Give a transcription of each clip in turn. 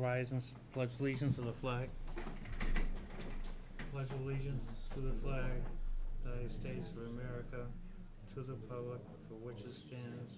rise and pledge allegiance to the flag. Pledge allegiance to the flag, United States of America, to the republic for which it stands,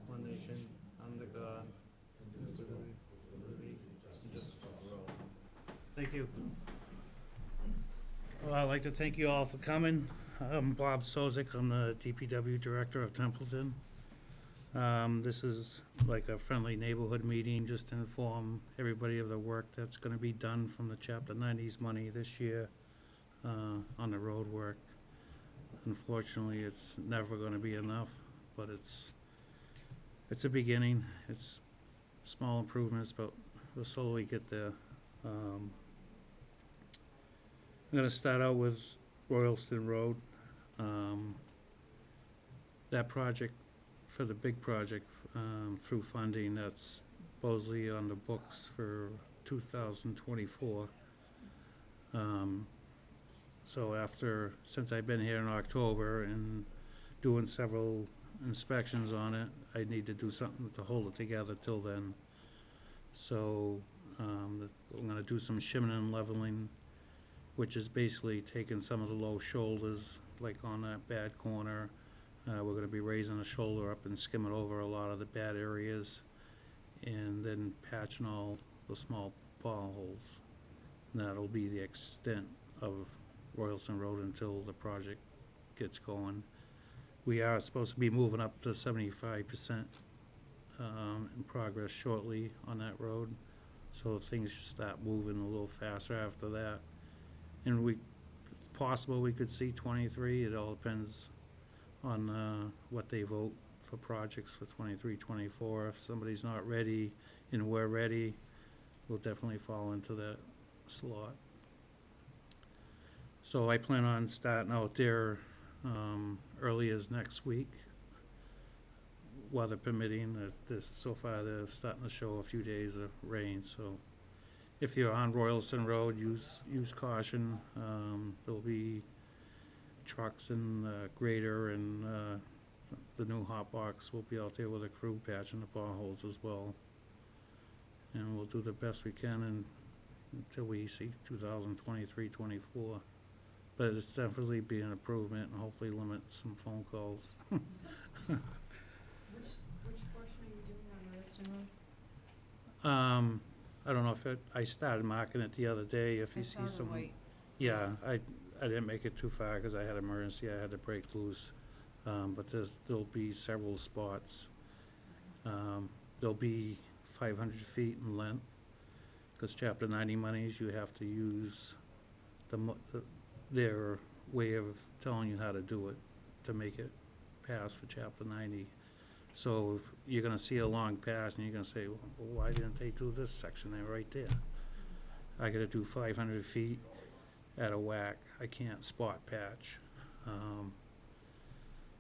one nation, under God, indivisible, with liberty and justice for all. Thank you. Well, I'd like to thank you all for coming. I'm Bob Sozik. I'm the DPW Director of Templeton. This is like a friendly neighborhood meeting just to inform everybody of the work that's going to be done from the Chapter 90s money this year on the road work. Unfortunately, it's never going to be enough, but it's a beginning. It's small improvements, but we'll slowly get there. I'm going to start out with Royalston Road. That project, for the big project, through funding, that's supposedly on the books for 2024. So since I've been here in October and doing several inspections on it, I need to do something to hold it together till then. So we're going to do some shimming and leveling, which is basically taking some of the low shoulders, like on that bad corner. We're going to be raising the shoulder up and skimming over a lot of the bad areas, and then patching all the small potholes. And that'll be the extent of Royalston Road until the project gets going. We are supposed to be moving up to 75% in progress shortly on that road, so things should start moving a little faster after that. And it's possible we could see 23. It all depends on what they vote for projects for 23, 24. If somebody's not ready and we're ready, we'll definitely fall into that slot. So I plan on starting out there early as next week, weather permitting. So far they're starting to show a few days of rain, so if you're on Royalston Road, use caution. There'll be trucks and grader, and the new hot box will be out there with a crew patching the potholes as well. And we'll do the best we can until we see 2023-24. But it's definitely be an improvement and hopefully limit some phone calls. Which portion are you doing on Royalston Road? I don't know if I started marking it the other day. If you see some, white. Yeah, I didn't make it too far because I had an emergency. I had to break loose. But there'll be several spots. There'll be 500 feet in length, because Chapter 90 monies, you have to use their way of telling you how to do it to make it pass for Chapter 90. So you're going to see a long pass and you're going to say, well, why didn't they do this section there right there? I got to do 500 feet at a whack. I can't spot patch.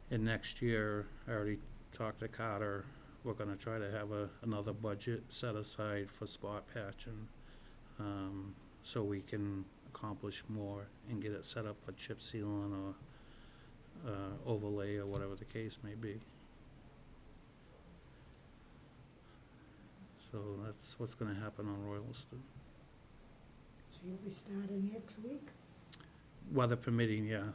And next year, I already talked to Carter, we're going to try to have another budget set aside for spot patching, so we can accomplish more and get it set up for chip sealing or overlay or whatever the case may be. So that's what's going to happen on Royalston. So you'll be starting next week? Weather permitting, yeah.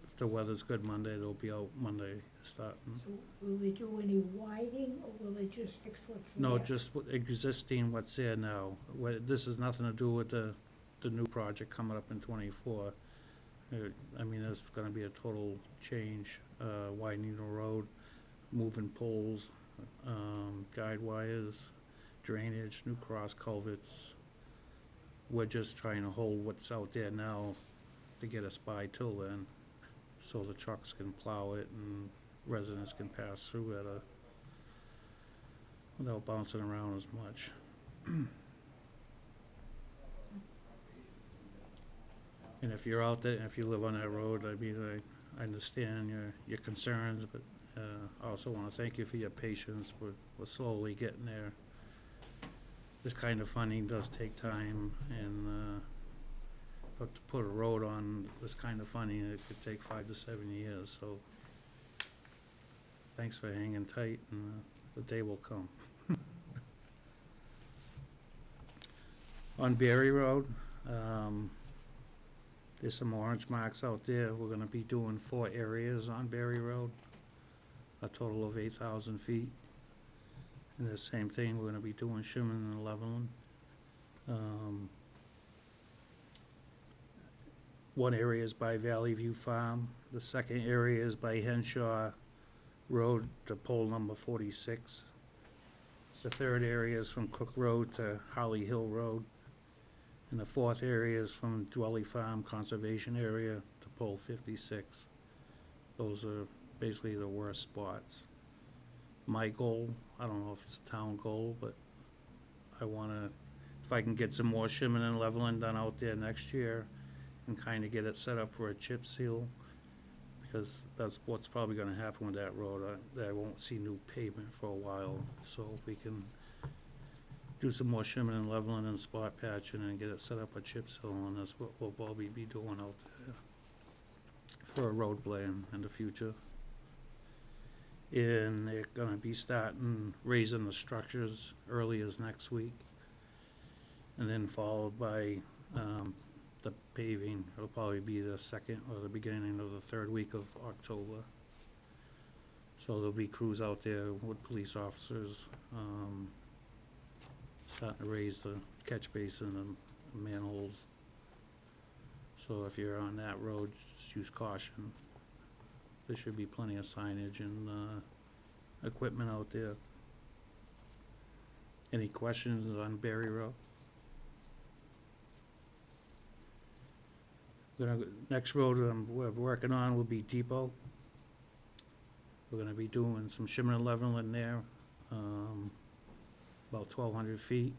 If the weather's good Monday, they'll be out Monday starting. So will they do any widening, or will they just fix what's there? No, just existing what's there now. This has nothing to do with the new project coming up in 24. I mean, there's going to be a total change, widening the road, moving poles, guide wires, drainage, new cross culverts. We're just trying to hold what's out there now to get us by till then, so the trucks can plow it and residents can pass through it without bouncing around as much. And if you're out there, and if you live on that road, I mean, I understand your concerns, but I also want to thank you for your patience. We're slowly getting there. This kind of funding does take time, and to put a road on this kind of funding, it could take 5 to 7 years. So thanks for hanging tight, and the day will come. On Barre Road, there's some orange marks out there. We're gonna be doing 4 areas on Barre Road, a total of 8,000 feet. And the same thing, we're gonna be doing shimming and leveling. One area is by Valley View Farm. The second area is by Henshaw Road to pole number 46. The third area is from Cook Road to Holly Hill Road. And the fourth area is from Dudley Farm Conservation Area to pole 56. Those are basically the worst spots. My goal, I don't know if it's a town goal, but I wanna, if I can get some more shimming and leveling done out there next year and kinda get it set up for a chip seal, because that's what's probably gonna happen with that road. I won't see new pavement for a while, so if we can do some more shimming and leveling and spot patching and get it set up for chip seal, and that's what we'll probably be doing out there for a road plan in the future. And they're gonna be starting raising the structures early as next week, and then followed by the paving. It'll probably be the second or the beginning of the third week of October. So there'll be crews out there with police officers, starting to raise the catch basin and manholes. So if you're on that road, just use caution. There should be plenty of signage and equipment out there. Any questions on Barre Road? Next road we're working on will be Depot. We're gonna be doing some shimming and leveling there, about 1,200 feet.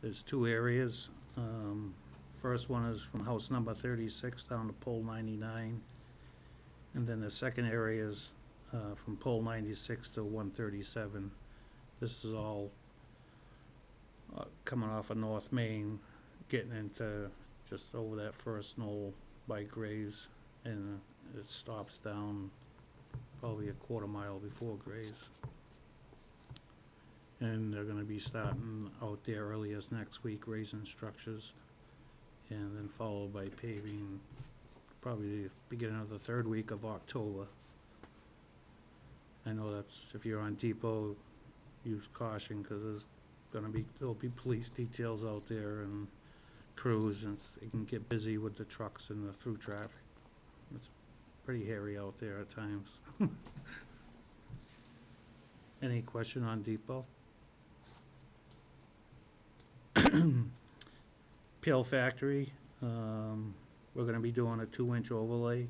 There's 2 areas. First one is from house number 36 down to pole 99. And then the second area is from pole 96 to 137. This is all coming off of N.Main, getting into just over that first knoll by Graves, and it stops down probably a quarter mile before Graves. And they're gonna be starting out there early as next week, raising structures, and then followed by paving probably the beginning of the third week of October. I know that's, if you're on Depot, use caution, cause there'll be police details out there and crews, and it can get busy with the trucks and the through traffic. It's pretty hairy out there at times. Any question on Depot? Pail Factory, we're gonna be doing a 2-inch overlay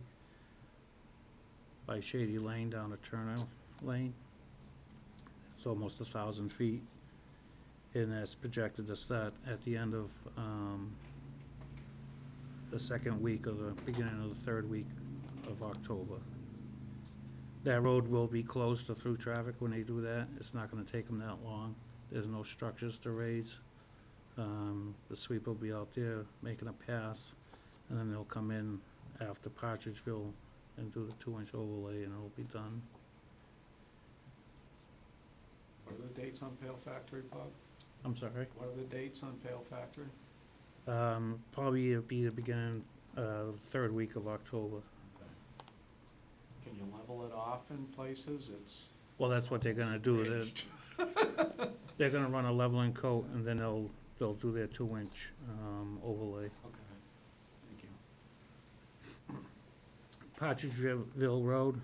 by Shady Lane down to Turner Lane. It's almost 1,000 feet, and that's projected to start at the end of the second week of the beginning of the third week of October. That road will be closed to through traffic when they do that. It's not gonna take them that long. There's no structures to raise. The sweep will be out there making a pass, and then they'll come in after Partridgeville and do the 2-inch overlay, and it'll be done. What are the dates on Pail Factory, Bob? I'm sorry? What are the dates on Pail Factory? Probably it'll be the beginning, third week of October. Okay. Can you level it off in places? It's Well, that's what they're gonna do. aged. They're gonna run a leveling coat, and then they'll do their 2-inch overlay. Okay, thank you. Partridgeville Road,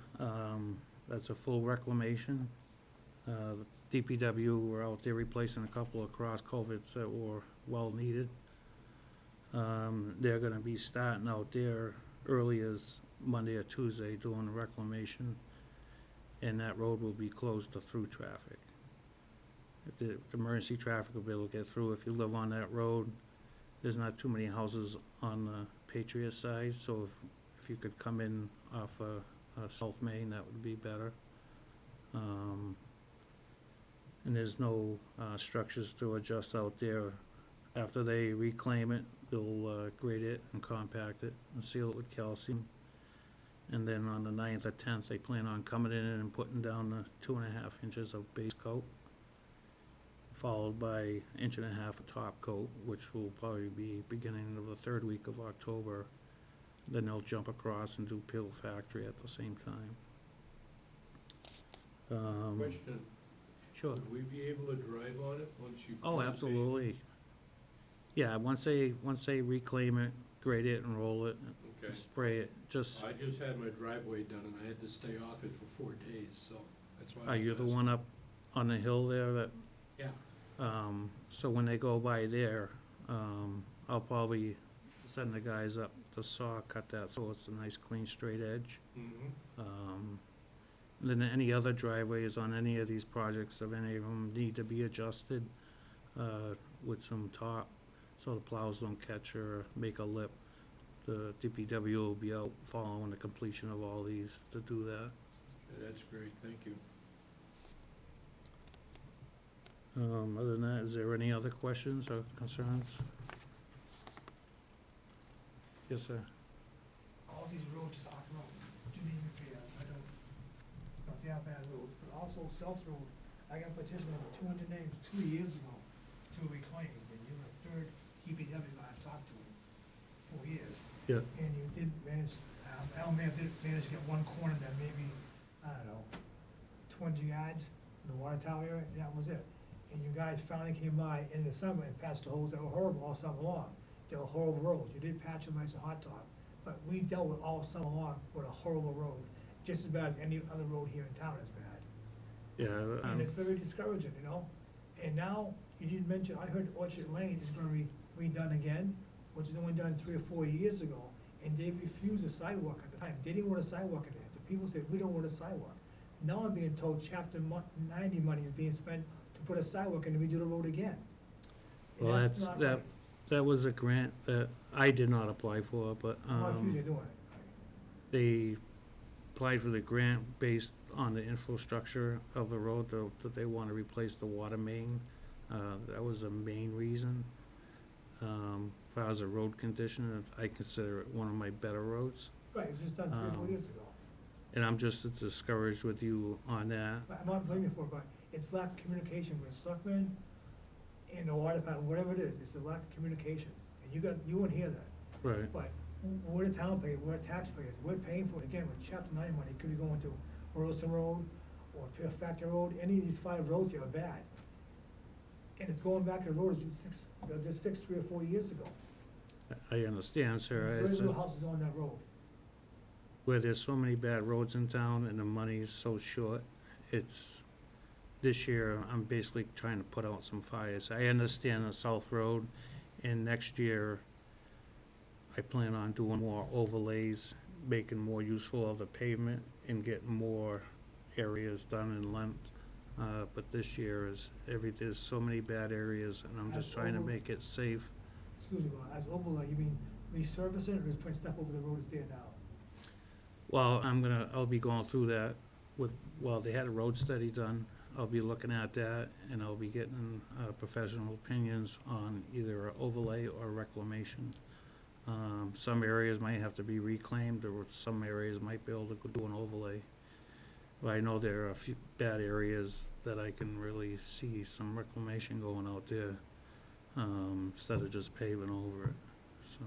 that's a full reclamation. The DPW were out there replacing a couple of cross culverts that were well needed. They're gonna be starting out there early as Monday or Tuesday doing the reclamation, and that road will be closed to through traffic. If the emergency traffic will be able to get through, if you live on that road, there's not too many houses on the Patriot side, so if you could come in off South Main, that would be better. And there's no structures to adjust out there. After they reclaim it, they'll grade it and compact it and seal it with calcium. And then on the 9th or 10th, they plan on coming in and putting down the 2.5 inches of base coat. followed by 1.5 of top coat, which will probably be beginning of the third week of October. Then they'll jump across and do Pail factory at the same time. Question, Sure. would we be able to drive on it once you? Oh, put the absolutely. Yeah, once they reclaim it, grade it and roll it, pavement? Okay. spray it, just, I just had my driveway done and I had to stay off it for 4 days, so that's why. I are was you the asking. one up on the hill there that, Yeah, so when they go by there, I'll probably send the guys up to saw, cut that so it's a nice, clean, straight edge. Then any other driveways on any of these projects, if any of them need to be adjusted, with some top, so the plows don't catch or make a lip, the DPW will be out following the completion of all these to do that. that's great, thank you. Other than that, is there any other questions or concerns? Yes, sir. All these roads you're talking about do need repairs, I don't, they are bad roads, but also South Road, I got a petition over 200 names 2 years ago to reclaim, and you're the third DPW I've talked to in 4 years. Yeah. And you did manage, N.Main did manage to get one corner that maybe, I don't know, 20 yards in the water tower area, and that was it. And you guys finally came by in the summer and patched the holes that were horrible all summer long. They were horrible roads. You did patch them nice and hot top, but we dealt with all summer long with a horrible road, just as bad as any other road here in town is bad. Yeah, And it's very discouraging, you know? And now, you didn't mention, I heard Orchard Lane is gonna be redone again, which is only done 3 or 4 years ago, and they refused a sidewalk at the time. They didn't want a sidewalk in there. The people said, we don't want a sidewalk. Now I'm being told chapter 90 money is being spent to put a sidewalk in and redo the road again. And well, that's not right. that was a grant that I did not apply for, but, I'm not accusing you of doing it. they applied for the grant based on the infrastructure of the road, that they want to replace the water main. That was the main reason. As far as a road condition, I consider it one of my better roads. Right, it was just done 3 or 4 years ago. And I'm just as discouraged with you on that. I'm not blaming you for it, but it's lack of communication with the selectmen and the water department, whatever it is, it's a lack of communication. And you wouldn't hear that. Right. But we're the town payers, we're taxpayers, we're paying for it, again, with chapter 9 money, it could be going to Royalston Road or Pail Factory Road, any of these 5 roads here are bad. And it's going back to roads just fixed 3 or 4 years ago. I understand, sir. Very It's little just houses on that road. where there's so many bad roads in town and the money's so short, this year, I'm basically trying to put out some fires. I understand the South Road, and next year, I plan on doing more overlays, making more useful of the pavement, and getting more areas done in length. But this year there's so many bad areas, and I'm just trying to make it safe. Excuse me, Bob, as overlay, you mean resurfacing or just putting stuff over the road that's there now? Well, I'll be going through that they had a road study done. I'll be looking at that, and I'll be getting, professional opinions on either overlay or reclamation. Some areas might have to be reclaimed, or some areas might be able to do an overlay. But I know there are a few bad areas that I can really see some reclamation going out there, instead of just paving over it, so.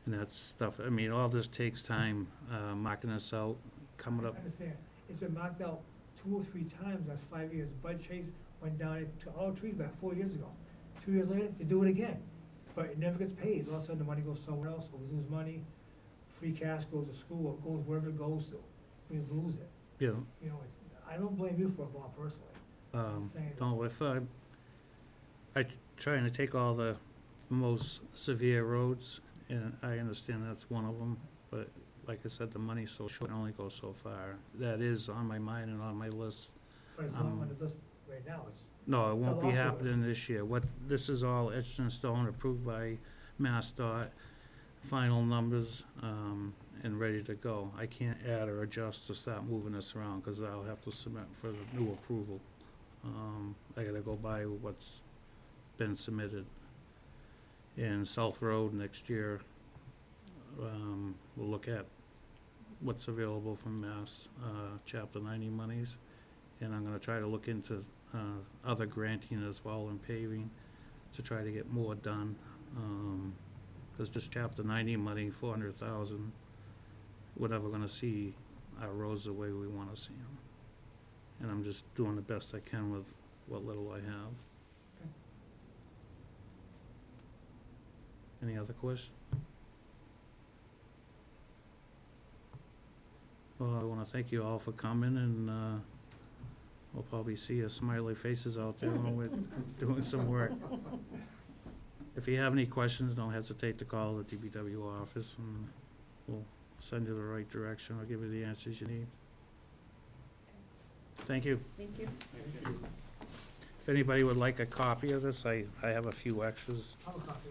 And that's stuff, I mean, all this takes time, marking this out, coming up. I understand, it's been marked out 2 or 3 times, that's 5 years. Bud Chase went down and took all the trees back 4 years ago. 2 years later, they do it again, but it never gets paid. All of a sudden, the money goes somewhere else, or we lose money. Free cash goes to school, or goes wherever it goes to. We lose it. You know, You know, I don't blame you for it, Bob, personally. I'm saying, no, if I trying to take all the most severe roads, and I understand that's one of them, but like I said, the money's so short, it only goes so far. That is on my mind and on my list. but it's not on the list right now, it's, No, it won't Fell be off the happening this year. This is all etched in stone, approved by MassDOT, final numbers, and ready to go. I can't add or adjust to start moving this around, because I'll have to submit for the new approval. I gotta go by what's been submitted. In South Road next year, we'll look at what's available from Mass, Chapter 90 monies, and I'm gonna try to look into other granting as well in paving to try to get more done. Cause just chapter 90 money, 400,000, we're never gonna see our roads the way we wanna see them. And I'm just doing the best I can with what little I have. Any other questions? Well, I wanna thank you all for coming, and, we'll probably see your smiley faces out there when we're doing some work. If you have any questions, don't hesitate to call the DPW office, and we'll send you the right direction, or give you the answers you need. Thank you. Thank you. If anybody would like a copy of this, I have a few extras. I'll copy.